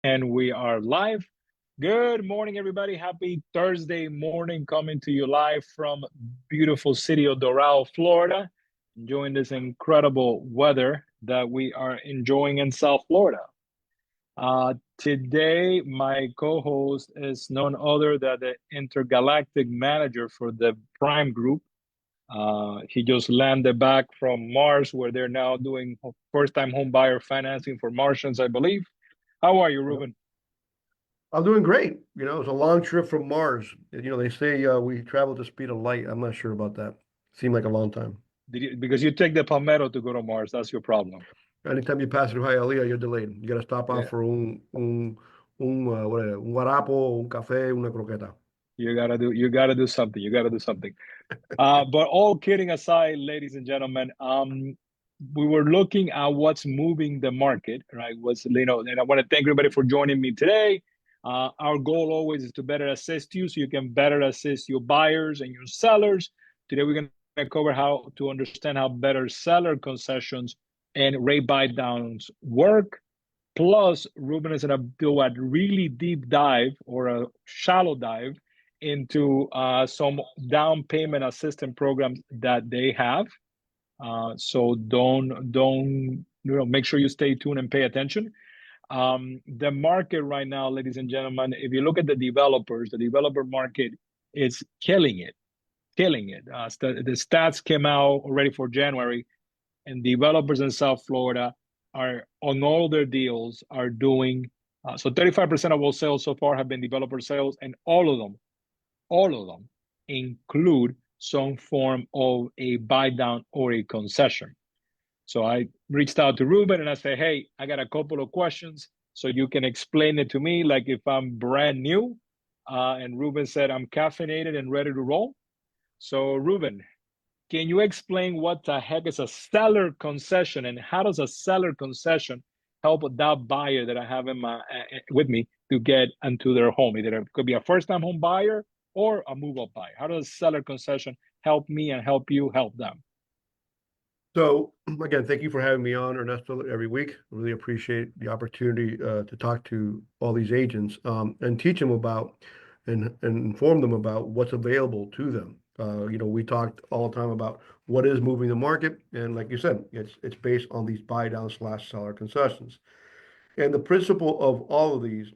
And we are live. Good morning, everybody. Happy Thursday morning, coming to you live from beautiful city of Doral, Florida. Enjoying this incredible weather that we are enjoying in South Florida. Today, my co-host is none other than the intergalactic manager for the Prime Group. He just landed back from Mars, where they're now doing first-time home buyer financing for Martians, I believe. How are you, Yep. Ruben? I'm doing great. It's a long trip from Mars. They say we travel at the speed of light. I'm not sure about that. Seemed like a long time. Because you take the Palmetto to go to Mars, that's your problem. Anytime you pass through Hialeah, you're delayed. You got to stop off Yeah, for un guarapo, un café, una croqueta. you gotta do something. You gotta do something. But all kidding aside, ladies and gentlemen, we were looking at what's moving the market, right? And I want to thank everybody for joining me today. Our goal always is to better assist you so you can better assist your buyers and your sellers. Today, we're going to cover how to understand how better seller concessions and rate buy downs work. Plus, Ruben is going to do a really deep dive or a shallow dive into some down payment assistance programs that they have. So make sure you stay tuned and pay attention. The market right now, ladies and gentlemen, if you look at the developers, the developer market is killing it, killing it. The stats came out already for January, and developers in South Florida are on all their deals are doing. So 35% of all sales so far have been developer sales, and all of them include some form of a buy down or a concession. So I reached out to Ruben and I said, hey, I got a couple of questions so you can explain it to me like if I'm brand new. And Ruben said, I'm caffeinated and ready to roll. So, Ruben, can you explain what the heck is a seller concession and how does a seller concession help that buyer that I have with me to get into their home? Either it could be a first-time home buyer or a move-up buyer. How does a seller concession help me and help you help them? So again, thank you for having me on, Ernesto, every week. Really appreciate the opportunity to talk to all these agents and teach them about and inform them about what's available to them. We talked all the time about what is moving the market, and like you said, it's based on these buy down slash seller concessions. And the principle of all of these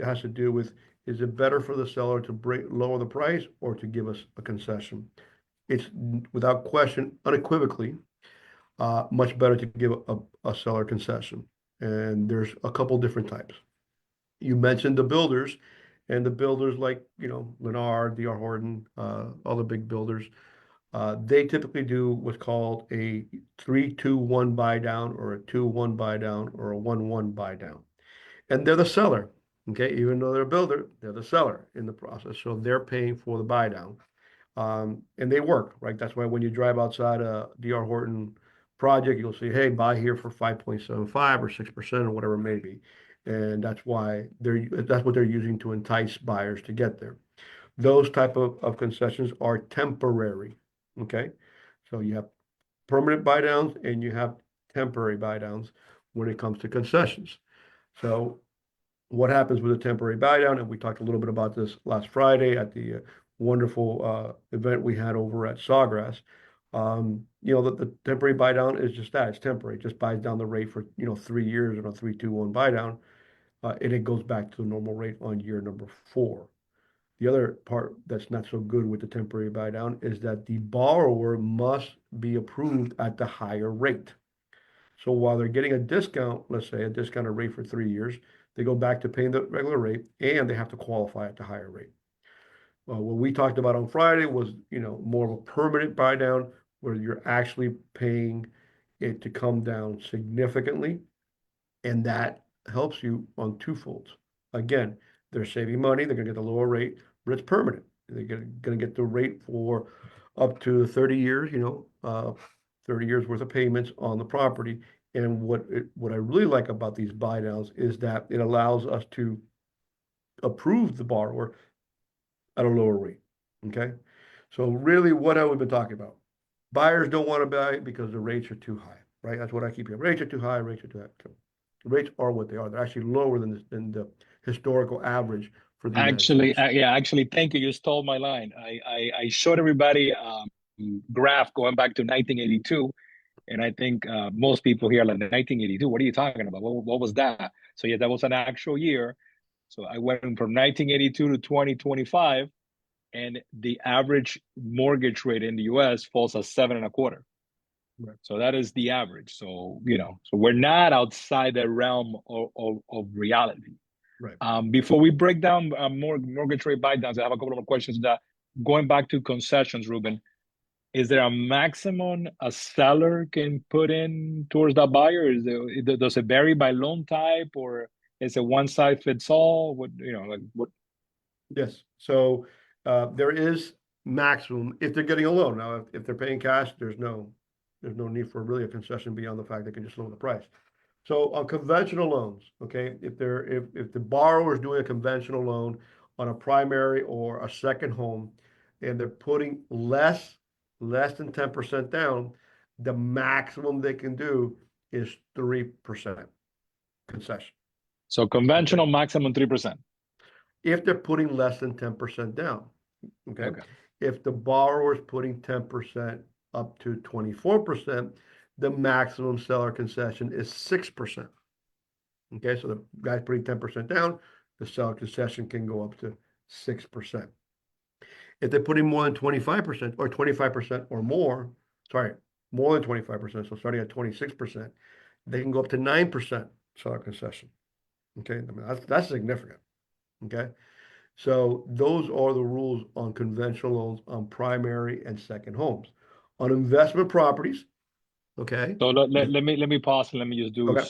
has to do with, is it better for the seller to lower the price or to give us a concession? It's without question, unequivocally, much better to give a seller concession. And there's a couple different types. You mentioned the builders, and the builders like, Lennar, D.R. Horton, all the big builders, they typically do what's called a 3-2-1 buy down or a 2-1 buy down or a 1-1 buy down. And they're the seller. Okay, even though they're a builder, they're the seller in the process. So they're paying for the buy down. And they work, right? That's why when you drive outside a D.R. Horton project, you'll see, hey, buy here for 5.75 or 6% or whatever it may be. And that's what they're using to entice buyers to get there. Those type of concessions are temporary. Okay. So you have permanent buy downs and you have temporary buy downs when it comes to concessions. So what happens with a temporary buy down, and we talked a little bit about this last Friday at the wonderful event we had over at Sawgrass. The temporary buy down is just that, it's temporary. It just buys down the rate for 3 years on a 3-2-1 buy down, and it goes back to the normal rate on year number 4. The other part that's not so good with the temporary buy down is that the borrower must be approved at the higher rate. So while they're getting a discount, let's say a discounted rate for 3 years, they go back to paying the regular rate and they have to qualify at the higher rate. What we talked about on Friday was, more of a permanent buy down where you're actually paying it to come down significantly. And that helps you on twofolds. Again, they're saving money, they're going to get the lower rate, but it's permanent. They're going to get the rate for up to 30 years, 30 years worth of payments on the property. And what I really like about these buy downs is that it allows us to approve the borrower at a lower rate. Okay. So really what have we been talking about? Buyers don't want to buy because the rates are too high, right? That's what I keep hearing. Rates are too high, rates are too high. Rates are what they are. They're actually lower than the historical average for the United Actually, States. yeah, actually, thank you. You stole my line. I showed everybody graph going back to 1982, and I think most people here are like 1982. What are you talking about? What was that? So yeah, that was an actual year. So I went from 1982 to 2025, and the average mortgage rate in the U.S. falls at 7.25. Right. So that is the average. So so we're not outside the realm of reality. Right. Before we break down more mortgage rate buy downs, I have a couple of questions that going back to concessions, Ruben, is there a maximum a seller can put in towards that buyer? Does it vary by loan type, or is it one size fits all? What like what? Yes. So there is maximum if they're getting a loan. Now, if they're paying cash, there's no need for really a concession beyond the fact they can just lower the price. So on conventional loans, okay, if the borrower is doing a conventional loan on a primary or a second home, and they're putting less than 10% down, the maximum they can do is 3% concession. So Okay. conventional maximum 3%. If they're putting less than 10% down, okay. Okay. If the borrower is putting 10% up to 24%, the maximum seller concession is 6%. Okay, so the guy's putting 10% down, the seller concession can go up to 6%. If they're putting more than 25% or 25% or more, sorry, more than 25%, so starting at 26%, they can go up to 9% seller concession. Okay, I mean, that's significant. Okay, so those are the rules on conventional loans on primary and second homes. On investment properties, okay, So let me pause and let me just do okay,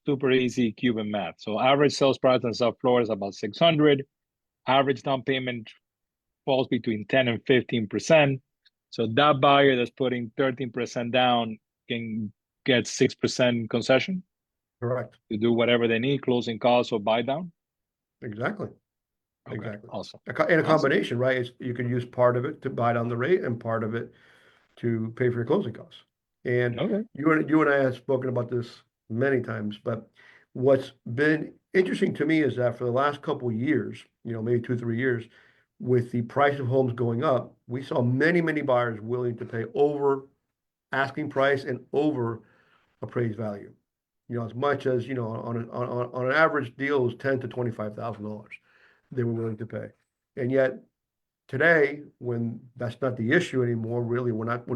super easy Cuban math. So average sales price in South Florida is about 600. Average down payment falls between 10 and 15%. So that buyer that's putting 13% down can get 6% concession correct, to do whatever they need, closing costs or buy down. exactly. Okay, Exactly. awesome. In a Awesome. combination, right? You can use part of it to buy down the rate and part of it to pay for your closing costs. And Okay. you and I have spoken about this many times, but what's been interesting to me is that for the last couple of years, maybe 2, 3 years, with the price of homes going up, we saw many, many buyers willing to pay over asking price and over appraised value. As much as, on an average deal is $10,000 to $25,000 they were willing to pay. And yet today, when that's not the issue anymore, really, we're not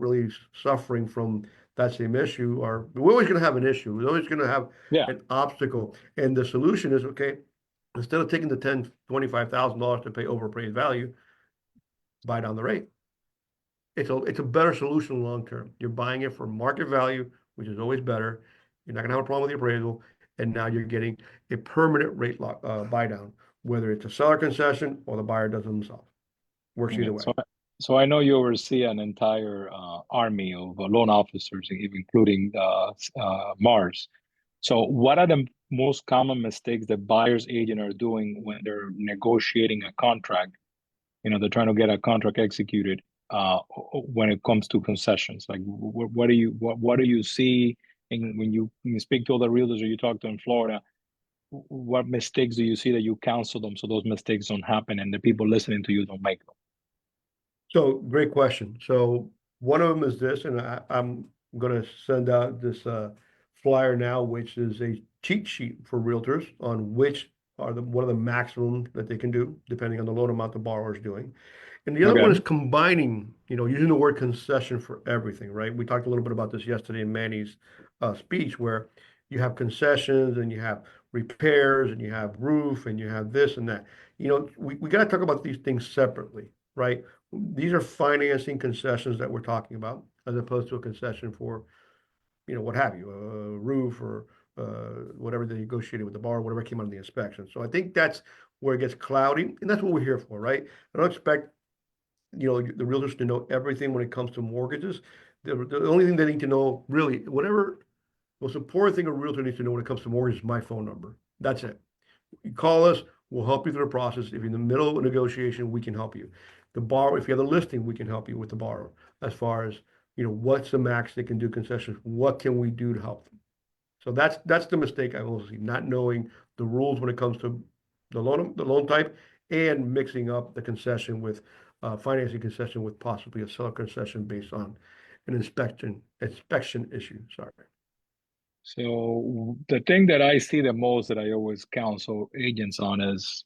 really suffering from that same issue. Or we're always going to have an issue. We're always going to have Yeah. an obstacle. And the solution is okay. Instead of taking the $25,000 to pay overappraised value, buy down the rate. It's a better solution long term. You're buying it for market value, which is always better. You're not going to have a problem with the appraisal, and now you're getting a permanent rate lock buy down, whether it's a seller concession or the buyer does it himself. Works Okay. either way. So I know you oversee an entire army of loan officers, including Mars. So what are the most common mistakes that buyer's agent are doing when they're negotiating a contract? They're trying to get a contract executed when it comes to concessions. Like, what do you see when you speak to other realtors or you talk to in Florida? What mistakes do you see that you counsel them so those mistakes don't happen and the people listening to you don't make them? So great question. So one of them is this, and I'm going to send out this flyer now, which is a cheat sheet for realtors on which are what are the maximum that they can do, depending on the loan amount the borrower is doing. And the other one is Okay. combining, using the word concession for everything, right? We talked a little bit about this yesterday in Manny's speech, where you have concessions and you have repairs and you have roof and you have this and that. We got to talk about these things separately, right? These are financing concessions that we're talking about, as opposed to a concession for, what have you, a roof or whatever they negotiated with the borrower, whatever came out of the inspection. So I think that's where it gets cloudy, and that's what we're here for, right? I don't expect the realtors to know everything when it comes to mortgages. The only thing they need to know, really, whatever most important thing a realtor needs to know when it comes to mortgage is my phone number. That's it. You call us, we'll help you through the process. If you're in the middle of a negotiation, we can help you. The borrower, if you have the listing, we can help you with the borrower as far as, what's the max they can do concessions, what can we do to help them. So that's the mistake I will see, not knowing the rules when it comes to the loan type, and mixing up the concession with financing concession with possibly a seller concession based on an inspection issue. Sorry. So the thing that I see the most that I always counsel agents on is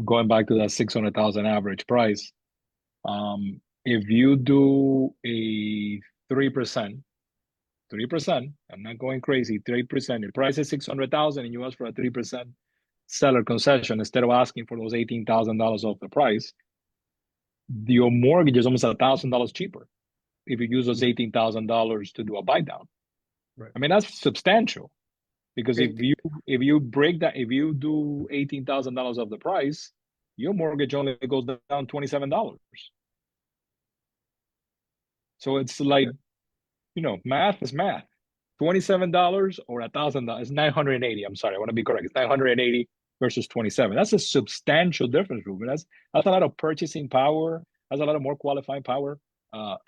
going back to that 600,000 average price. If you do a 3%, 3%, I'm not going crazy, 3%, your price is 600,000 and you ask for a 3% seller concession instead of asking for those $18,000 off the price, your mortgage is almost $1,000 cheaper if you use those $18,000 to do a buy down. Right. I mean, that's substantial. Because It, if you break that, if you do $18,000 of the price, your mortgage only goes down $27. So it's like, math is math. $27 or $1,000 is 980. I'm sorry, I want to be correct. It's 980 versus 27. That's a substantial difference, Ruben. That's a lot of purchasing power. That's a lot of more qualifying power. And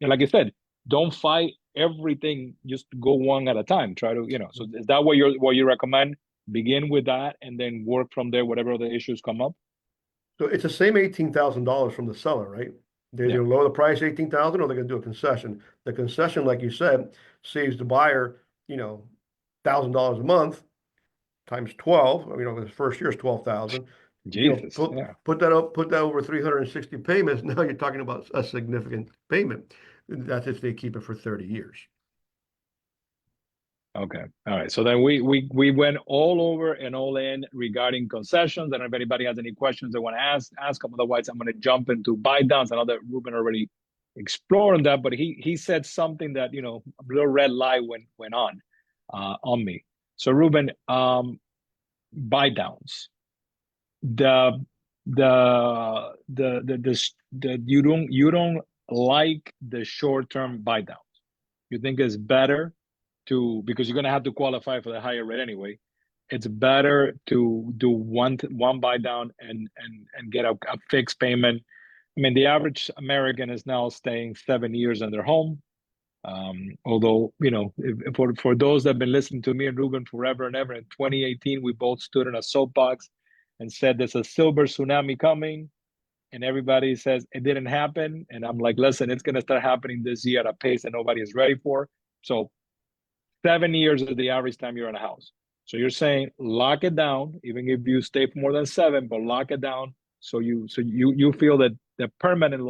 like I said, don't fight everything. Just go one at a time. Try to, So is that what you recommend? Begin with that and then work from there. Whatever the issues come up. so it's the same $18,000 from the seller, right? They Yeah. either lower the price 18,000 or they're going to do a concession. The concession, like you said, saves the buyer, $1,000 a month times 12. I mean, over the first year is 12,000. Jesus. Put Yeah. put that up, put that over 360 payments. Now you're talking about a significant payment. That's if they keep it for 30 years. Okay. All right. So then we went all over and all in regarding concessions. I don't know if anybody has any questions they want to ask them. Otherwise, I'm going to jump into buy downs. I know that Ruben already explored that, but he said something that a little red light went on me. So Ruben, buy downs. The you don't like the short term buy downs. You think it's better because you're going to have to qualify for the higher rate anyway. It's better to do one buy down and get a fixed payment. I mean, the average American is now staying 7 years in their home. Although, for those that have been listening to me and Ruben forever and ever, in 2018, we both stood in a soapbox and said there's a silver tsunami coming, and everybody says it didn't happen. And I'm like, listen, it's going to start happening this year at a pace that nobody is ready for. So 7 years is the average time you're in a house. So you're saying lock it down, even if you stay for more than 7, but lock it down so you feel that the permanent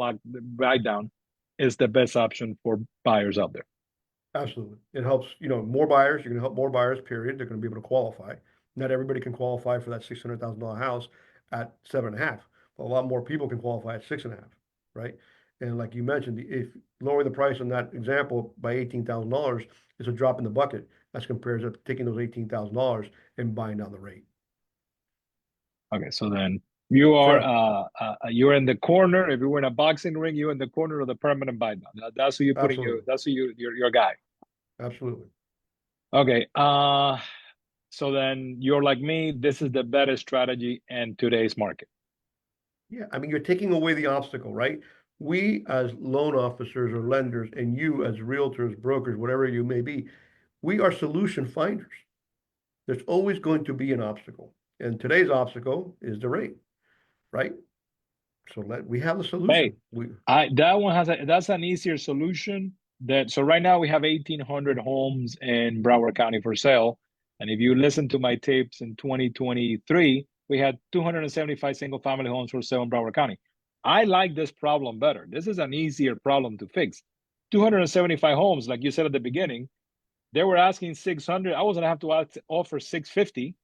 write down is the best option for buyers out there. Absolutely. It helps, more buyers. You're going to help more buyers, period. They're going to be able to qualify. Not everybody can qualify for that $600,000 house at 7.5, but a lot more people can qualify at 6.5, right? And like you mentioned, if lowering the price on that example by $18,000 is a drop in the bucket, as compared to taking those $18,000 and buying down the rate. Okay, so then you are Sure. you're in the corner. If you were in a boxing ring, you're in the corner of the permanent buy down. That's who you put in Absolutely. that's who you're your guy. Absolutely. Okay. So then you're like me, this is the better strategy in today's market. Yeah, I mean, you're taking away the obstacle, right? We as loan officers or lenders, and you as realtors, brokers, whatever you may be, we are solution finders. There's always going to be an obstacle. And today's obstacle is the rate, right? So we have the Hey, solution. that's an easier solution. So right now we have 1,800 homes in Broward County for sale. And if you listen to my tapes in 2023, we had 275 single family homes for sale in Broward County. I like this problem better. This is an easier problem to fix. 275 homes, like you said at the beginning, they were asking 600. I was gonna have to offer 650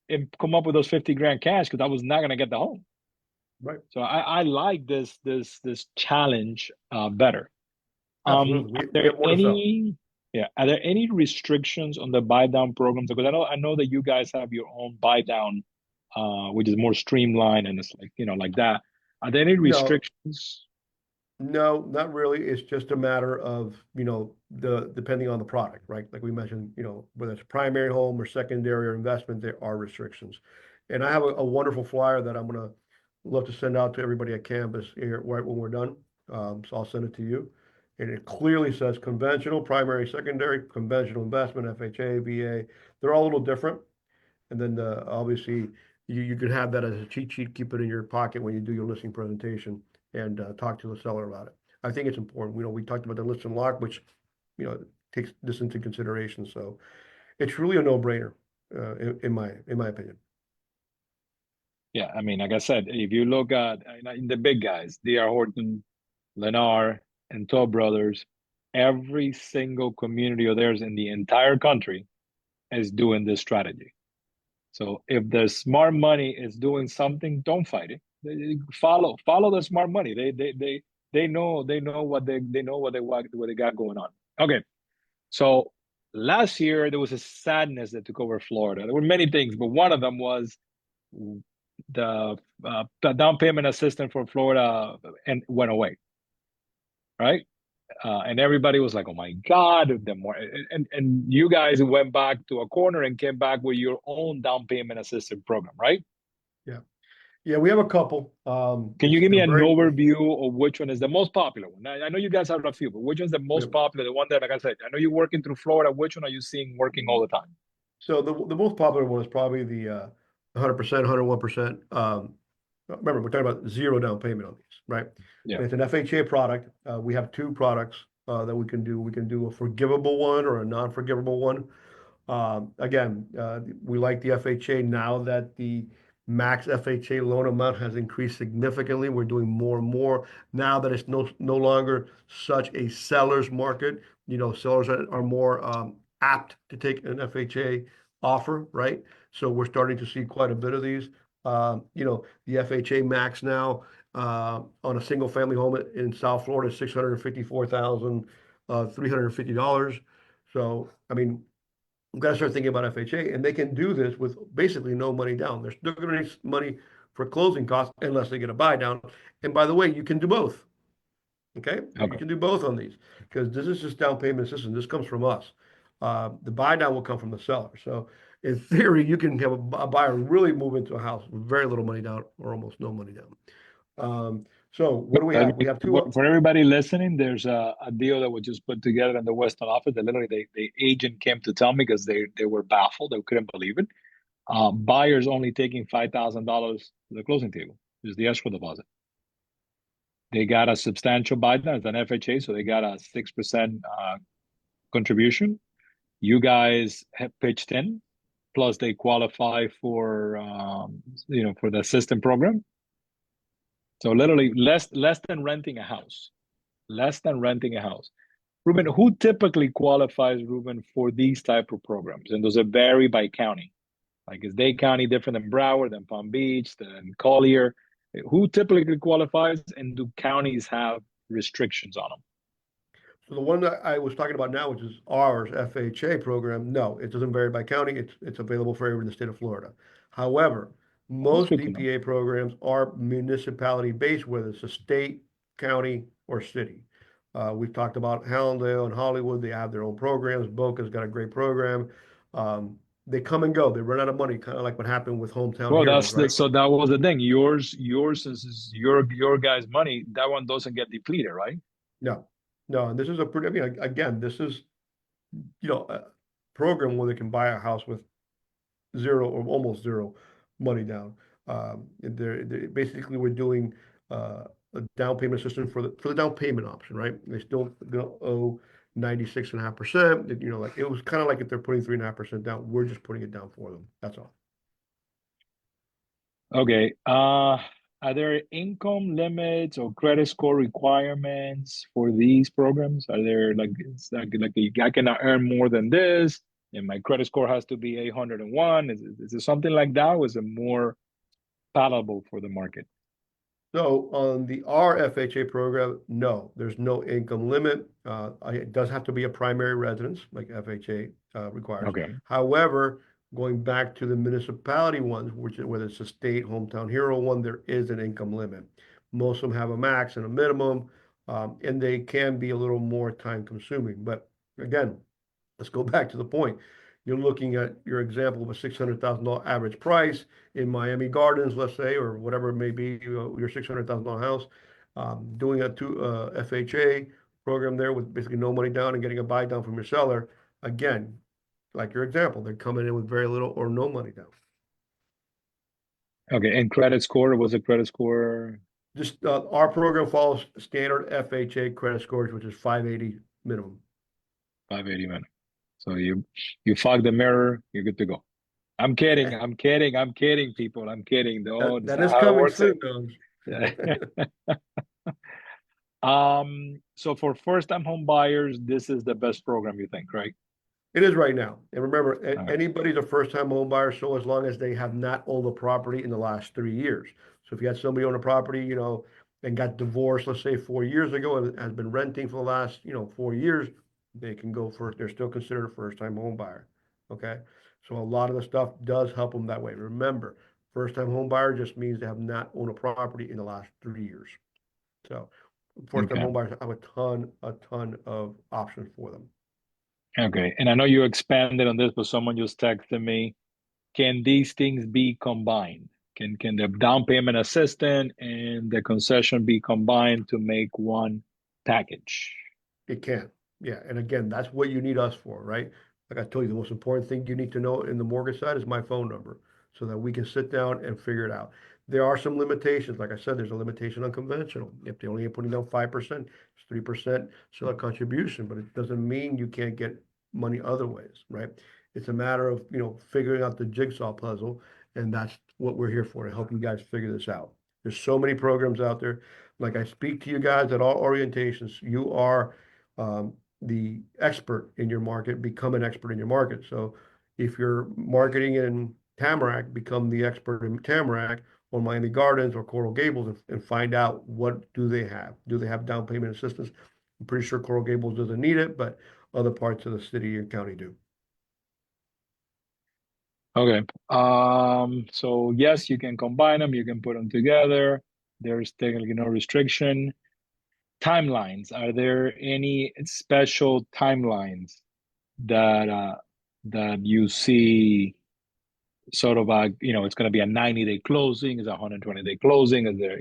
and come up with those 50 grand cash because I was not gonna get the home. Right. So I like this challenge better. Absolutely. Are We there have more to sell. any are there any restrictions on the buy down programs? Because I know that you guys have your own buy down, which is more streamlined and it's like like that. Are there any No, restrictions? no, not really. It's just a matter of, the depending on the product, right? Like we mentioned, whether it's primary home or secondary or investment, there are restrictions. And I have a wonderful flyer that I'm gonna love to send out to everybody at Canvas here right when we're done. So I'll send it to you. And it clearly says conventional, primary, secondary, conventional investment, FHA, VA. They're all a little different. And then obviously you can have that as a cheat sheet, keep it in your pocket when you do your listing presentation and talk to the seller about it. I think it's important. We talked about the list and lock, which, takes this into consideration. So it's really a no-brainer, in my opinion. Yeah, I mean, like I said, if you look at in the big guys, D.R. Horton, Lennar, and Toll Brothers, every single community of theirs in the entire country is doing this strategy. So if the smart money is doing something, don't fight it. Follow the smart money. They know what they got going on. Okay, so last year there was a sadness that took over Florida. There were many things, but one of them was the down payment assistance for Florida and went away, right? And everybody was like, "Oh my God!" The more and you guys went back to a corner and came back with your own down payment assistance program, right? Yeah. Yeah, we have a couple. Can you give me They're an very, overview of which one is the most popular one? I know you guys have a few, but which one's the we most have- popular? The one that, like I said, I know you're working through Florida. Which one are you seeing working all the time? so the most popular one is probably the 100%, 101%. Remember, we're talking about zero down payment on these, right? Yeah. And it's an FHA product. We have two products that we can do. We can do a forgivable one or a non-forgivable one. Again, we like the FHA now that the max FHA loan amount has increased significantly. We're doing more and more now that it's no longer such a seller's market. Sellers are more apt to take an FHA offer, right? So we're starting to see quite a bit of these. The FHA max now on a single family home in South Florida is $654,350. So, I mean, we've got to start thinking about FHA, and they can do this with basically no money down. They're still going to need money for closing costs unless they get a buy down. And by the way, you can do both. Okay, you Okay. can do both on these because this is just down payment assistance. This comes from us. The buy down will come from the seller. So in theory, you can have a buyer really move into a house with very little money down or almost no money down. So what do we have? We have two. For everybody listening, there's a deal that was just put together in the Western office that literally the agent came to tell me because they were baffled. They couldn't believe it. Buyers only taking $5,000 to the closing table, is the escrow deposit. They got a substantial buy down. It's an FHA, so they got a 6% contribution. You guys have pitched in, plus they qualify for for the assistant program. So literally less than renting a house, less than renting a house. Ruben, who typically qualifies, Ruben, for these type of programs? And does it vary by county? Like is Dade County different than Broward, than Palm Beach, than Collier? Who typically qualifies, and do counties have restrictions on them? So the one that I was talking about now, which is ours FHA program, no, it doesn't vary by county. It's available for everyone in the state of Florida. However, That's most good to know. DPA programs are municipality based, whether it's a state, county, or city. We've talked about Hallandale and Hollywood. They have their own programs. Boca's got a great program. They come and go. They run out of money, kind of like what happened with Hometown Well, Heroes, right? so that was the thing. Yours is your guys' money. That one doesn't get depleted, right? No, no. And this is a pretty, I mean, again, this is, a program where they can buy a house with zero or almost zero money down. Basically we're doing a down payment system for the down payment option, right? They still gonna owe 96.5%. Like it was kind of like if they're putting 3.5% down, we're just putting it down for them. That's all. Okay. Are there income limits or credit score requirements for these programs? Are there like it's like I cannot earn more than this, and my credit score has to be 801? Is it something like that, or is it more palatable for the market? So on the RFHA program, no, there's no income limit. It does have to be a primary residence, like FHA requires. Okay. However, going back to the municipality ones, whether it's a state hometown hero one, there is an income limit. Most of them have a max and a minimum, and they can be a little more time consuming. But again, let's go back to the point. You're looking at your example of a $600,000 average price in Miami Gardens, let's say, or whatever it may be, your $600,000 house, doing a FHA program there with basically no money down and getting a buy down from your seller. Again, like your example, they're coming in with very little or no money down. Okay, and credit score, was a credit score Just our program follows standard FHA credit scores, which is 580 minimum. 580 minutes. So you fog the mirror, you're good to go. I'm kidding, I'm kidding, I'm kidding, people. I'm kidding. No, That, it's that not is how it coming works. soon, though. So for first-time home buyers, this is the best program you think, right? It is right now. And remember, Okay. anybody's a first-time home buyer, so as long as they have not owned a property in the last 3 years. So if you had somebody own a property, and got divorced, let's say 4 years ago, and has been renting for the last, 4 years, they can go first. They're still considered a first-time home buyer. Okay. So a lot of the stuff does help them that way. Remember, first-time home buyer just means they have not owned a property in the last 3 years. So first-time Okay. home buyers have a ton of options for them. Okay. And I know you expanded on this, but someone just texted me. Can these things be combined? Can the down payment assistance and the concession be combined to make one package? It can. Yeah. And again, that's what you need us for, right? Like I told you, the most important thing you need to know in the mortgage side is my phone number so that we can sit down and figure it out. There are some limitations. Like I said, there's a limitation on conventional. If they only are putting down 5%, it's 3% still a contribution, but it doesn't mean you can't get money other ways, right? It's a matter of, figuring out the jigsaw puzzle. And that's what we're here for, to help you guys figure this out. There's so many programs out there. Like I speak to you guys at all orientations. You are the expert in your market, become an expert in your market. So if you're marketing in Tamarack, become the expert in Tamarack or Miami Gardens or Coral Gables, and find out what do they have. Do they have down payment assistance? I'm pretty sure Coral Gables doesn't need it, but other parts of the city and county do. Okay. So yes, you can combine them, you can put them together. There's technically no restriction. Timelines. Are there any special timelines that that you see sort of it's going to be a 90-day closing, is a 120-day closing, is there,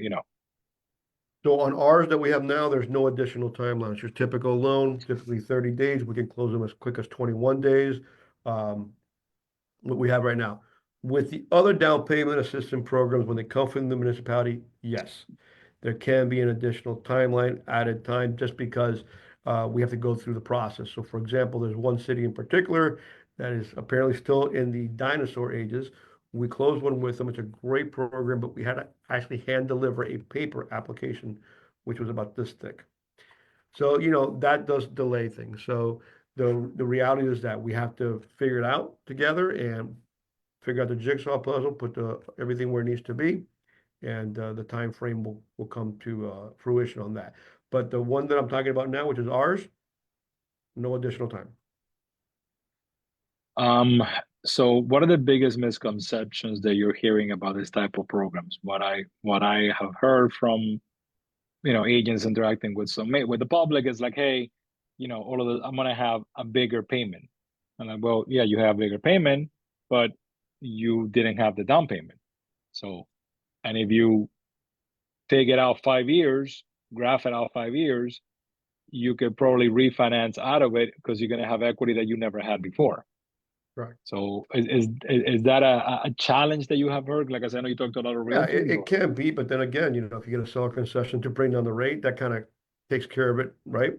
So on ours that we have now, there's no additional timelines. Your typical loan, typically 30 days. We can close them as quick as 21 days. Um, what we have right now. With the other down payment assistance programs, when they come from the municipality, yes, there can be an additional timeline, added time, just because we have to go through the process. So for example, there's one city in particular that is apparently still in the dinosaur ages. We closed one with them. It's a great program, but we had to actually hand deliver a paper application, which was about this thick. So, that does delay things. So the reality is that we have to figure it out together and figure out the jigsaw puzzle, put everything where it needs to be, and the time frame will come to fruition on that. But the one that I'm talking about now, which is ours, no additional time. um so what are the biggest misconceptions that you're hearing about this type of programs? What I have heard from agents interacting with with the public is like, hey, all of the I'm gonna have a bigger payment. And like, well, yeah, you have a bigger payment, but you didn't have the down payment. So, and if you take it out 5 years, graph it out 5 years, you could probably refinance out of it because you're gonna have equity that you never had before. Right. So is that a challenge that you have heard? Like I said, I know you talked to a lot of Yeah, it, realtors, it or can be, but then again, if you get a seller concession to bring down the rate, that kind of takes care of it, right?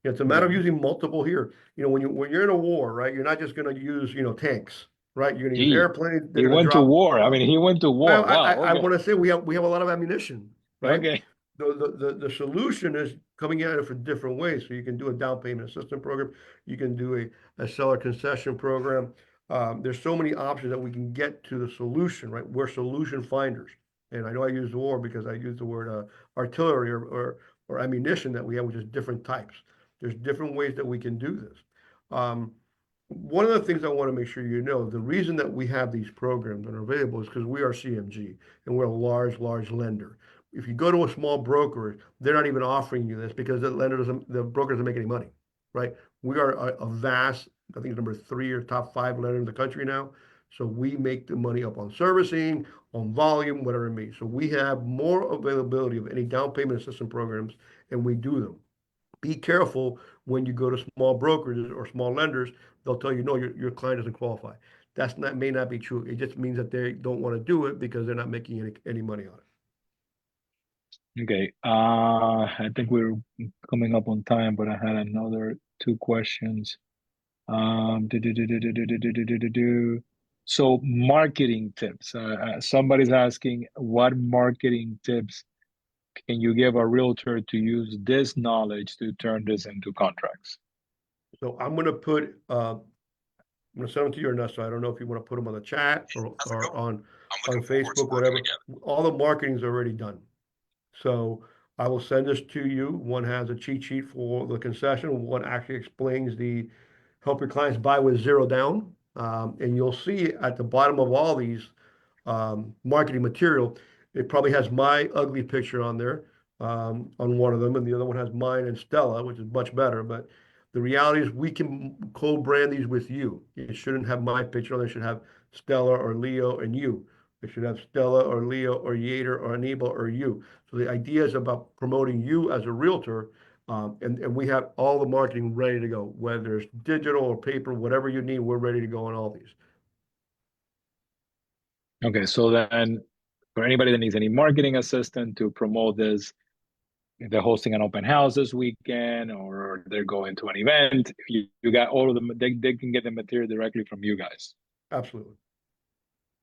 It's a matter of okay. using multiple here. When you're in a war, right, you're not just going to use, tanks, right? You're going to use Gee, airplanes. They're he going to went to drop. war. I mean, he went to Well, war. I I, Wow. I Okay. want to say we have a lot of ammunition, right? Okay. The solution is coming at it for different ways. So you can do a down payment assistance program. You can do a seller concession program. There's so many options that we can get to the solution, right? We're solution finders. And I know I use war because I use the word artillery or ammunition that we have, which is different types. There's different ways that we can do this. Um, One of the things I want to make sure you know, the reason that we have these programs that are available is because we are CMG and we're a large lender. If you go to a small broker, they're not even offering you this because the broker doesn't make any money, right? We are a vast, I think it's number 3 or top 5 lender in the country now. So we make the money up on servicing, on volume, whatever it may be. So we have more availability of any down payment assistance programs, and we do them. Be careful when you go to small brokers or small lenders. They'll tell you, no, your client doesn't qualify. That's not may not be true. It just means that they don't want to do it because they're not making any money on it. Okay. I think we're coming up on time, but I had another two questions. So marketing tips. Somebody's asking, what marketing tips can you give a realtor to use this knowledge to turn this into contracts? So I'm gonna send them to you, Ernesto. I don't know if you want to put them on the chat or on Facebook, whatever. All the marketing's already done. So I will send this to you. One has a cheat sheet for the concession. One actually explains the help your clients buy with zero down. And you'll see at the bottom of all these marketing material, it probably has my ugly picture on there on one of them, and the other one has mine and Stella, which is much better. But the reality is, we can co-brand these with you. It shouldn't have my picture on there. It should have Stella or Leo and you. It should have Stella or Leo or Yater or Anibal or you. So the idea is about promoting you as a realtor, and we have all the marketing ready to go, whether it's digital or paper, whatever you need, we're ready to go on all these. Okay, so then for anybody that needs any marketing assistant to promote this, if they're hosting an open house this weekend or they're going to an event, you got all of them, they can get the material directly from you guys. Absolutely.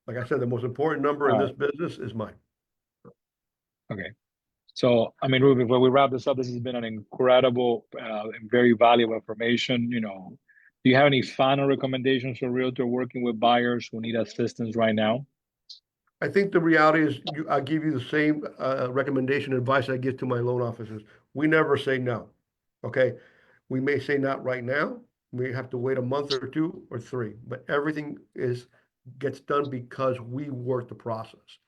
Like I said, the most important number in All this right. business is mine. Okay. So, I mean, Ruben, before we wrap this up, this has been an incredible and very valuable information. Do you have any final recommendations for realtor working with buyers who need assistance right now? I think the reality is I give you the same recommendation advice I give to my loan officers. We never say no. Okay. We may say not right now. We have to wait a month or two or three, but everything is gets done because we work the process.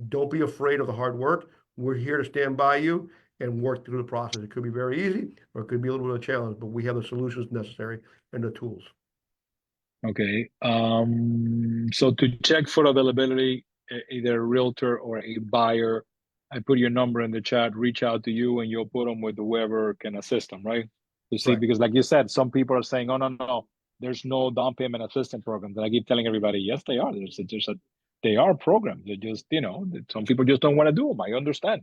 Don't be afraid of the hard work. We're here to stand by you and work through the process. It could be very easy or it could be a little bit of a challenge, but we have the solutions necessary and the tools. Okay. So to check for availability, either a realtor or a buyer, I put your number in the chat, reach out to you, and you'll put them with whoever can assist them, right? To see, Correct. because like you said, some people are saying, oh, no, no, there's no down payment assistance programs. And I keep telling everybody, yes, they are. They are programs. They just, some people just don't want to do them. I understand.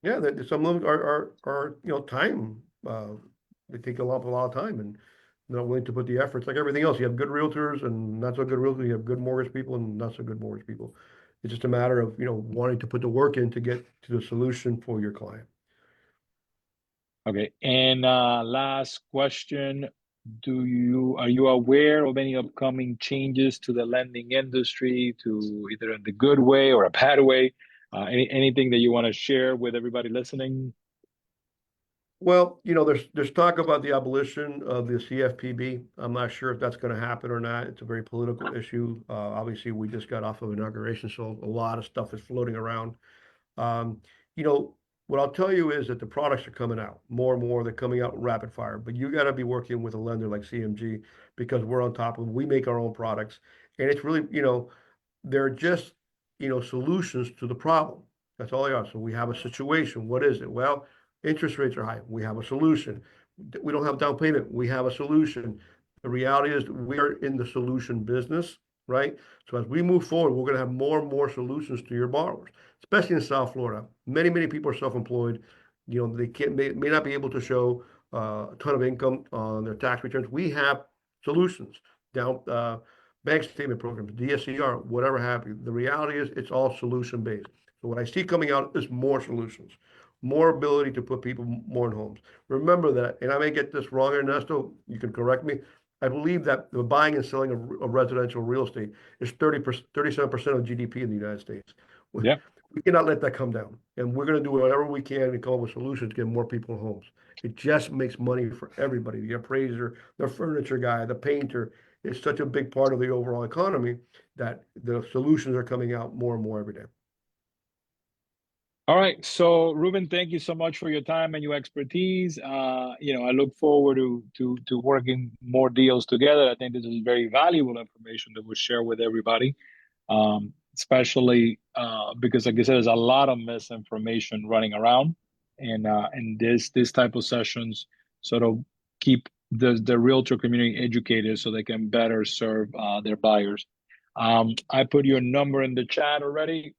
Yeah, some of them are time. They take a lot of time and they're not willing to put the efforts. Like everything else, you have good realtors and not so good realtors. You have good mortgage people and not so good mortgage people. It's just a matter of wanting to put the work in to get to the solution for your client. Okay. And last question, are you aware of any upcoming changes to the lending industry, to either in the good way or a bad way? Anything that you want to share with everybody listening? Well, there's talk about the abolition of the CFPB. I'm not sure if that's going to happen or not. It's a very political issue. Obviously, we just got off of inauguration, so a lot of stuff is floating around. Um, you know, what I'll tell you is that the products are coming out more and more. They're coming out rapid fire, but you got to be working with a lender like CMG because we're on top of them. We make our own products, and it's really, they're just, solutions to the problem. That's all they are. So we have a situation. What is it? Well, interest rates are high. We have a solution. We don't have down payment. We have a solution. The reality is we're in the solution business, right? So as we move forward, we're going to have more and more solutions to your borrowers, especially in South Florida. Many, many people are self-employed. They may not be able to show a ton of income on their tax returns. We have solutions down bank statement programs, DSCR, whatever have you. The reality is it's all solution based. So what I see coming out is more solutions, more ability to put people more in homes. Remember that, and I may get this wrong, Ernesto, you can correct me. I believe that the buying and selling of residential real estate is 37% of GDP in the United States. Yeah. We cannot let that come down. And we're going to do whatever we can to come up with solutions to get more people in homes. It just makes money for everybody. The appraiser, the furniture guy, the painter. It's such a big part of the overall economy that the solutions are coming out more and more every day. All right. So, Ruben, thank you so much for your time and your expertise. I look forward to working more deals together. I think this is very valuable information that we share with everybody, especially because, like I said, there's a lot of misinformation running around, and this type of sessions sort of keep the realtor community educated so they can better serve their buyers. I put your number in the chat already,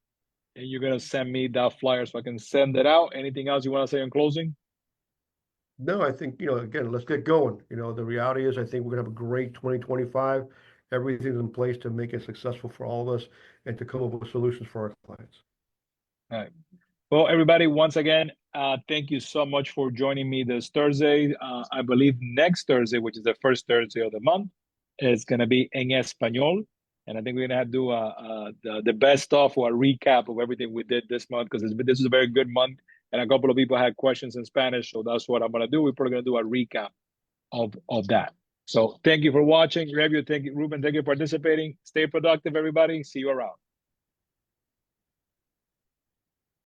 and you're gonna send me that flyer so I can send it out. Anything else you want to say in closing? No, I think, again, let's get going. The reality is I think we're gonna have a great 2025. Everything's in place to make it successful for all of us and to come up with solutions for our clients. All right. Well, everybody, once again, thank you so much for joining me this Thursday. I believe next Thursday, which is the first Thursday of the month, is going to be en español. And I think we're going to have to do the best of or a recap of everything we did this month, because this is a very good month. And a couple of people had questions in Spanish. So that's what I'm going to do. We're probably going to do a recap of that. So thank you for watching. Ruben, thank you for participating. Stay productive, everybody. See you around.